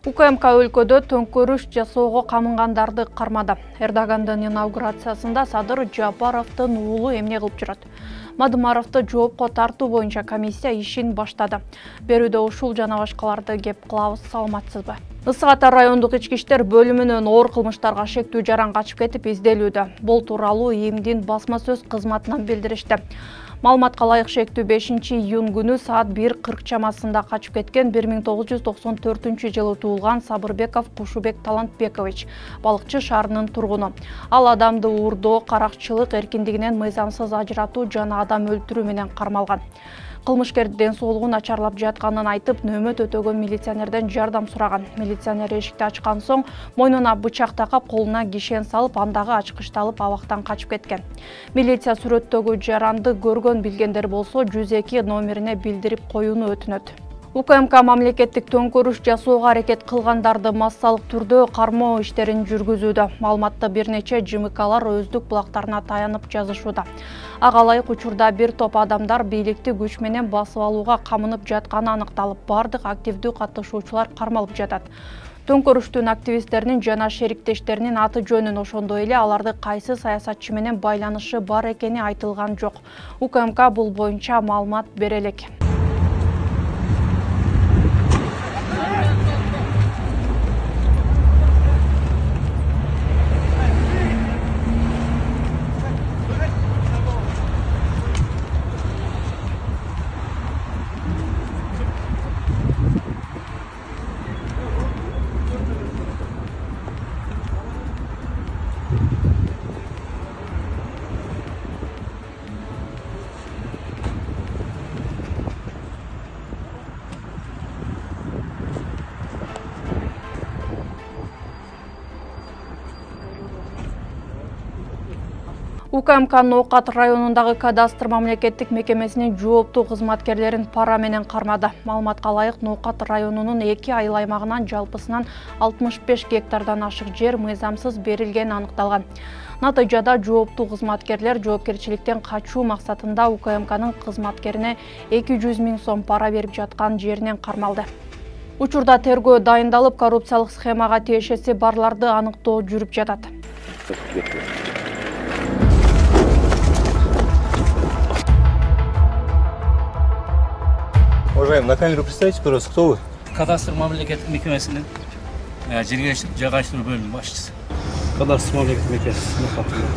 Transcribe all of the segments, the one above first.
УКМК өлкөдө төңкөрүш жасоого камынгандарды кармады. Эрдогандын инаугурациясында Садыр Жапаровдун уулу эмне кылып жүрөт? Мадымаровду жоопко тартуу боюнча комиссия ишин баштады. Берүүдө ушул жана башкаларды кеп кылабыз, саламатсызбы? Ысык Ата райондук ички иштер бөлүмүнүн оор кылмыштарга шектүү жаран качып кетип изделүүдө. Бул тууралуу ИИМдин басма сөз кызматынан билдиришти. Маалыматка ылайык шектүү 5-июнь күнү саат 1:40 чамасында качып кеткен 1994-жылы туулган Сабырбеков Кушубек Талантбекович, Балыкчы шаарынын тургуну. Ал адамды уурдоо, каракчылык эркиндигинен мыйзамсыз ажыратуу жана адам өлтүрүү менен кармалган. Кылмышкер ден соолугу начарлап жатканын айтып, нөөмөт өтөгөн милиционерден жардам сураган. Милиционер эшикти ачкан соң мойнуна бычак такап, колуна кишен салып, андагы ачкычты алып абактан качып кеткен. Милиция сүрөттөгү жаранды көргөн билгендер болсо 102 номерине билдирип коюуну өтүнөт. УКМК мамлекеттик төңкөрүш жасоого аракет кылгандарды массалык түрдө кармоо иштерин жүргүзүүдө. Маалыматты бир нече ЖМКлар өздүк булактарына таянып жазышууда. Ага ылайык учурда бир топ адамдар бийликти күч менен басып алууга камынып жатканы аныкталып, бардык активдүү катышуучулар кармалып жатат. Төңкөрүштүн активисттеринин жана шериктештеринин аты жөнүн, ошондой эле аларды кайсы саясатчы менен байланышы бар экени айтылган жок. УКМК бул боюнча маалымат бере элек. УКМК Ноокат районундагы кадастр мамлекеттик мекемесинин жооптуу кызматкерлерин пара менен кармады. Маалыматка ылайык, Ноокат районунун 2 айыл аймагынан жалпысынан 65 гектардан ашык жер мыйзамсыз берилгени аныкталган. Натыйжада жооптуу кызматкерлер жоопкерчиликтен качуу максатында УКМКнын кызматкерине 200 000 сом пара берип жаткан жеринен кармалды. Учурда тергөө дайындалып, коррупциялык схемага тиешеси барларды аныктоо жүрүп жатат. Уважаемый, на камеру представьте, пожалуйста, кто вы? Кадастр мамлекеттик мекемесинин жерге жайгаштыруу бөлүмүнүн башчысы. Кадастр мамлекеттик мекемесинин катында.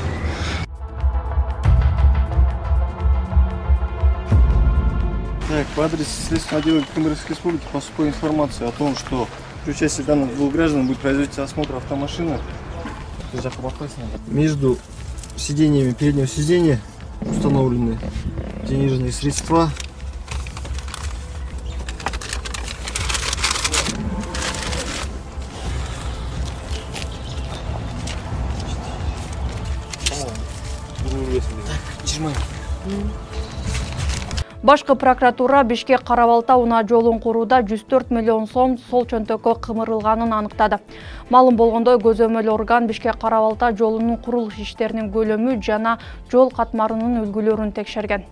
Так, по адресу Следственного отдела Кемеровской республики поступила информация о том, что при участии данных двух граждан будет производиться осмотр автомашины. Между сидениями переднего сиденья установлены денежные средства. Башкы прокуратура Бишкек Карабалта унаа жолун курууда 104 миллион сом сол чөнтөккө кымырылганын аныктады. Маалым болгондой, көзөмөл орган Бишкек Карабалта жолунун курулуш иштеринин көлөмү жана жол катмарынын үлгүлөрүн текшерген.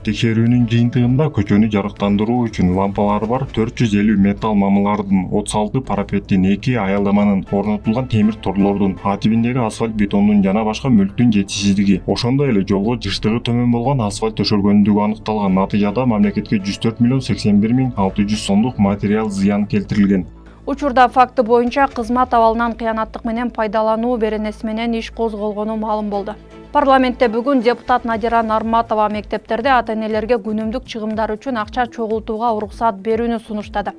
Текшерүүнүн жыйынтыгында көчөнү жарыктандыруу үчүн лампалары бар 450 металл мамылардын, 36 парапеттин, 2 аялдаманын, орнотулган темир торлордун, А тибиндеги асфальт бетондун жана башка мүлктүн жетишсиздиги, ошондой эле жолго жыштыгы төмөн болгон асфальт төшөлгөндүгү аныкталган. Натыйжада мамлекетке 104 миллион 81 миң 600 сомдук материал зыян келтирилген. Учурда факты боюнча кызмат абалынан кыянаттык менен пайдалануу беренеси менен иш козголгону маалым болду. Парламентте бүгүн депутат Надира Нарматова мектептерде ата-энелерге күнүмдүк чыгымдар үчүн акча чогултууга уруксат берүүнү сунуштады.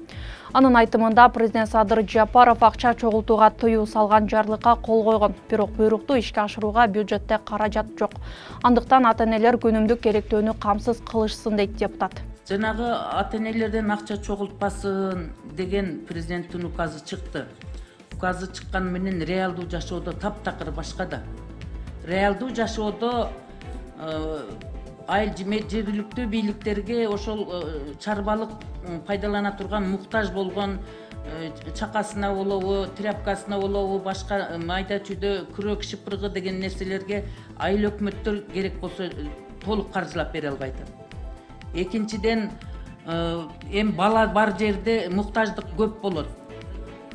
Анын айтымында президент Садыр Жапаров акча чогултууга тыюу салган жарлыкка кол койгон, бирок буйрукту ишке ашырууга бюджетте каражат жок. Андыктан ата-энелер күнүмдүк керектөөнү камсыз кылышсын дейт депутат. Жанагы ата-энелерден акча чогултпасын деген президенттин указы чыкты. Указы чыккан менен реалдуу жашоодо таптакыр башка да. Реалдуу жашоодо жергиликтүү бийликтерге ошол чарбалык пайдалана турган муктаж болгон чакасына болобу, тряпкасына болобу, башка майда чүйдө күрөк шыпыргы деген нерселерге айыл өкмөттөр керек болсо толук каржылап бере албайт. Экинчиден, бала бар жерде муктаждык көп болот.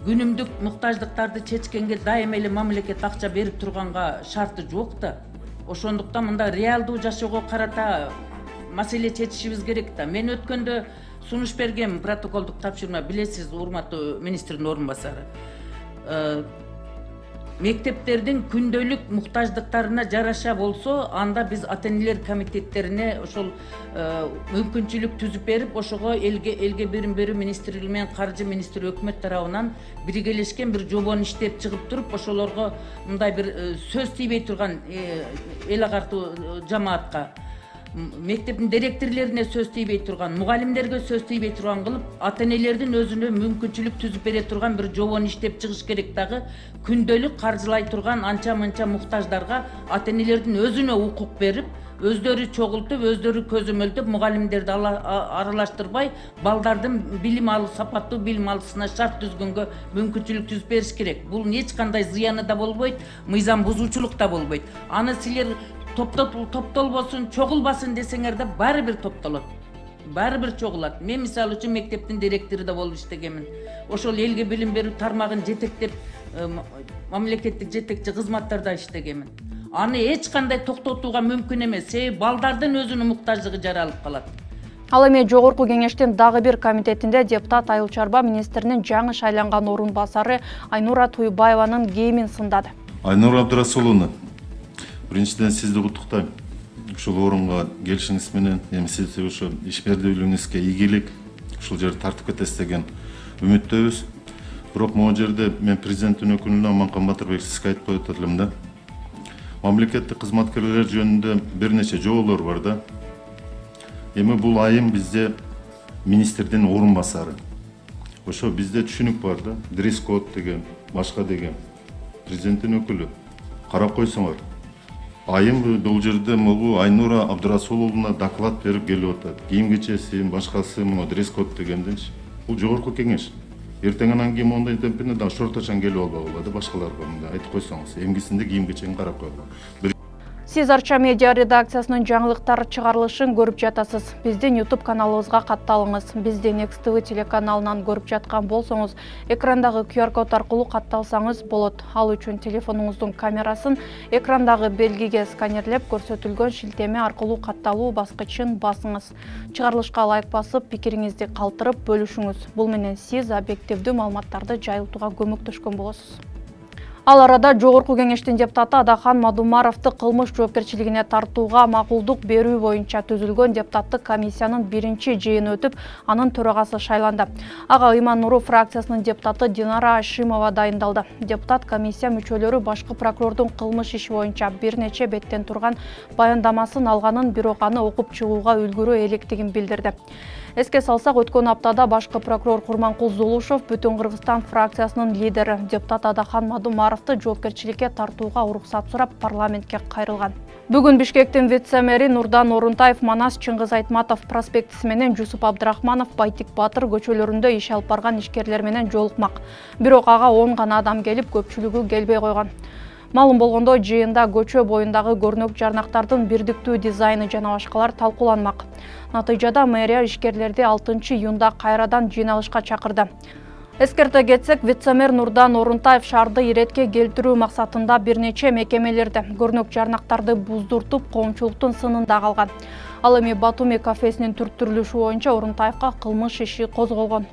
күнүмдүк муктаждыктарды чечкенге дайым эле мамлекет акча берип турганга шарты жок да. Ошондуктан мында реалдуу жашоого карата маселе чечишибиз керек да. Мен өткөндө сунуш берген протоколдук тапшырма, билесиз, урматтуу министрдин орун басары. Мектептердин күндөлүк муктаждыктарына жараша болсо, анда биз ата-энелер комитеттерине ошол мүмкүнчүлүк түзүп берип, ошого элге берим берүү министрлиги менен каржы министри өкмөт тарабынан биргелешкен бир жобону иштеп чыгып туруп, ошолорго мындай бир сөз тийбей турган эл агартуу жамаатка, мектептин директорлоруна сөз тийбей турган, мугалимдерге сөз тийбей турган кылып, ата-энелердин өзүнө мүмкүнчүлүк түзүп бере турган бир жобону иштеп чыгыш керек дагы. Күндөлүк каржылай турган анча-мынча муктаждарга ата-энелердин өзүнө укук берип, өздөрү чогултуп, өздөрү көзөмөлдөп, мугалимдерди аралаштырбай, балдардын билим алуу, сапаттуу билим алуусуна шарт түзгөнгө мүмкүнчүлүк түзүп бериш керек. Бул эч кандай зыяны да болбойт, мыйзам бузуучулук да болбойт. Аны силер топтолбосун, чогулбасын десеңер да баары бир топтолот. Баары бир чогулат. Мен мисалы үчүн мектептин директору да болуп иштегенмин. Ошол элге билим берүү тармагын жетектеп, мамлекеттик жетекчи кызматтарда иштегенмин. Аны эч кандай токтотууга мүмкүн эмес. Себеби балдардын өзүнүн муктаждыгы жаралып калат. Ал эми жогорку кеңештин дагы бир комитетинде депутат Айыл чарба министринин жаңы шайланган орун басары Айнура Туйбаеванын кийимин сындады. Айнура Абдрасуловна, биринчиден сизди куттуктайм. Ушул орунга келишиңиз менен, эми сиз ошо ишмердүүлүгүңүзгө ийгилик, ушул жерди тартып кетесиз деген үмүттөбүз. Бирок могу жерде мен президенттин өкүлүнө Аманкан Батырбек сизге айтып коет элем да. Мамлекеттик кызматкерлер жөнүндө бир нече жоболор бар да. Эми бул айым бизде министрдин орун басары. Ошо бизде түшүнүк бар да. Дресс-код деген, башка деген. Президенттин өкүлү. Карап койсоңор. Айым бул жерде могу Айнура Абдрасуловна доклад берип келип атат. Кийим кечеси, башкасы, могу дресс-код дегенденчи. Бул жогорку кеңеш. Эртең анан кийим ондай темпине да шорточан келип албак болот башкаларга мындай айтып койсоңуз. Эмгисинде кийим кечени карап койгула. Сиз Арча медиа редакциясынын жаңылыктар чыгарылышын көрүп жатасыз. Биздин YouTube каналыбызга катталыңыз. Бизди Next TV телеканалынан көрүп жаткан болсоңуз, экрандагы QR код аркылуу катталсаңыз болот. Ал үчүн телефонуңуздун камерасын экрандагы белгиге сканерлеп, көрсөтүлгөн шилтеме аркылуу катталуу баскычын басыңыз. Чыгарылышка лайк басып, пикириңизди калтырып бөлүшүңүз. Бул менен сиз объективдүү маалыматтарды жайылтууга көмөктөшкөн болосуз. Ал арада жогорку кеңештин депутаты Адахан Мадумаровду кылмыш жоопкерчилигине тартууга макулдук берүү боюнча түзүлгөн депутаттык комиссиянын биринчи жыйыны өтүп, анын төрагасы шайланды. Ага Ыйман Нуру фракциясынын депутаты Динара Ашимова дайындалды. Депутат комиссия мүчөлөрү башкы прокурордун кылмыш иши боюнча бир нече беттен турган баяндамасын алганын, бирок аны окуп чыгууга үлгүрө электигин билдирди. Эске салсак, өткөн аптада башкы прокурор Курманкул Зулушов Бүтүн Кыргызстан фракциясынын лидери депутат Адахан Мадумаровду жоопкерчиликке тартууга уруксат сурап парламентке кайрылган. Бүгүн Бишкектин вице-мэри Нурдан Орунтаев Манас Чыңгыз Айтматов проспектиси менен Жусуп Абдрахманов Байтик Батыр көчөлөрүндө иш алып барган ишкерлер менен жолукмак. Бирок ага 10 гана адам келип, көпчүлүгү келбей койгон. Малым болгондо жыйында көчө боюндагы көрнөк жарнактардын бирдиктүү дизайны жана башкалар талкууланмак. Натыйжада мэрия ишкерлерди 6-июнда кайрадан жыйналышка чакырды. Эскерте кетсек, вице-мэр Нурдан Орунтаев шаарды иретке келтирүү максатында бир нече мекемелерде көрнөк жарнактарды буздуртуп, коомчулуктун сынында калган. Ал эми Батуми кафесинин түрттүрүлүшү боюнча Орунтаевга кылмыш иши козголгон.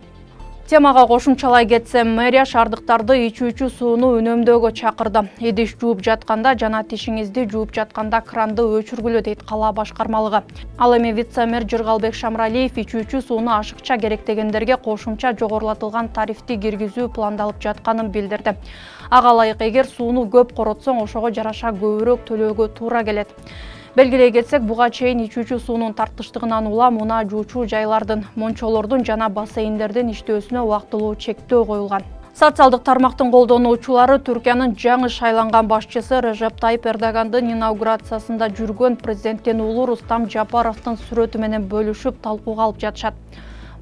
Темага кошумчалай кетсем, мэрия шаардыктарды ичүүчү сууну үнөмдөөгө чакырды. Идиш жууп жатканда жана тишиңизди жууп жатканда кранды өчүргүлө дейт кала башкармалыгы. Ал эми вице-мэр Жыргалбек Шамралиев ичүүчү сууну ашыкча керектегендерге кошумча жогорулатылган тарифти киргизүү пландалып жатканын билдирди. Ага ылайык, эгер сууну көп коротсоң, ошого жараша көбүрөөк төлөөгө туура келет. Белгилей кетсек, буга чейин ичүүчү суунун тартыштыгынан улам унаа жуучу жайлардын, мончолордун жана бассейндердин иштөөсүнө убактылуу чектөө коюлган. Социалдык тармактын колдонуучулары Түркиянын жаңы шайланган башчысы Режеп Тайип Эрдогандын инаугурациясында жүргөн президенттин уулу Рустам Жапаровдун сүрөтү менен бөлүшүп талкууга алып жатышат.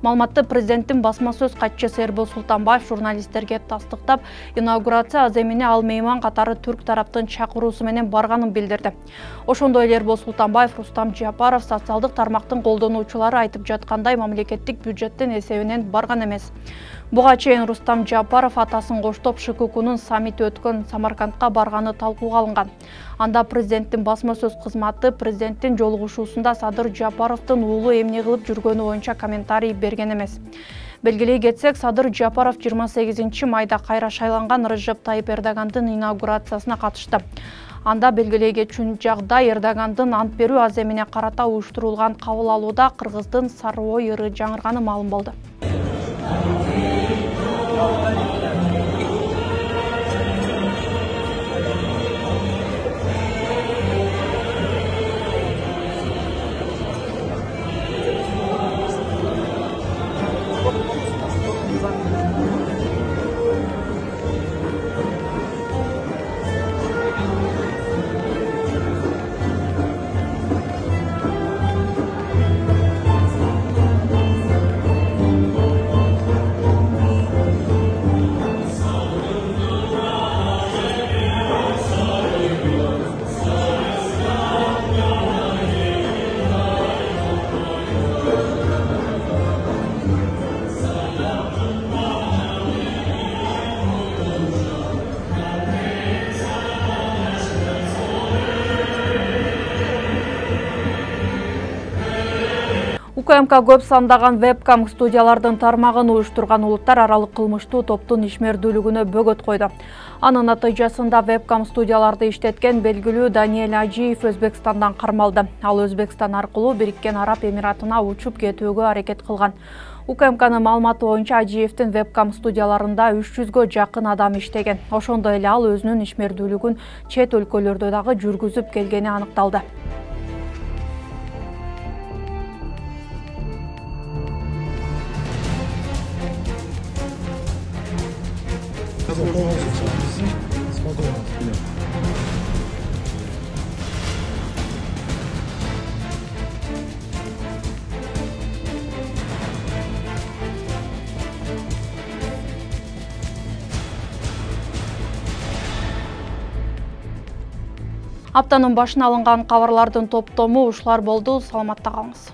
Маалыматты президенттин басма сөз катчысы Эрбол Султанбаев журналисттерге тастыктап, инаугурация аз эмне ал мейман катары түрк тараптын чакыруусу менен барганын билдирди. Ошондой эле Эрбол Султанбаев Рустам Жапаров социалдык тармактын колдонуучулары айтып жаткандай мамлекеттик бюджеттин эсебинен барган эмес. Буга чейин Рустам Жапаров атасын коштоп ШККнын саммити өткөн Самаркандка барганы талкууга алынган. Анда президенттин басма сөз кызматы президенттин жолугушуусунда Садыр Жапаровдун уулу эмне кылып жүргөнү боюнча комментарий берген эмес. Белгилей кетсек, Садыр Жапаров 28 майда кайра шайланган Режеп Тайып Эрдогандын инаугурациясына катышты. Анда белгилей кетчү жагдай Эрдогандын ант берүү аземине карата уюштурулган кабыл алууда Кыргыздын Сарыой ыры жаңырганы маалым болду. УКМК көп сандаган вебкам студиялардын тармагын уюштурган улуттар аралык кылмыштуу топтун ишмердүүлүгүнө бөгөт койду. Анын натыйжасында вебкам студияларды иштеткен белгилүү Даниэль Ажиев Өзбекстандан кармалды. Ал Өзбекстан аркылуу Бириккен Араб Эмиратына учуп кетүүгө аракет кылган. УКМКнын маалыматы боюнча Ажиевдин вебкам студияларында 300гө жакын адам иштеген. Ошондой эле ал өзүнүн ишмердүүлүгүн чет өлкөлөрдө дагы жүргүзүп келгени аныкталды. Аптанын башына алынган кабарлардын топтому ушулар болду. Саламатта калыңыз.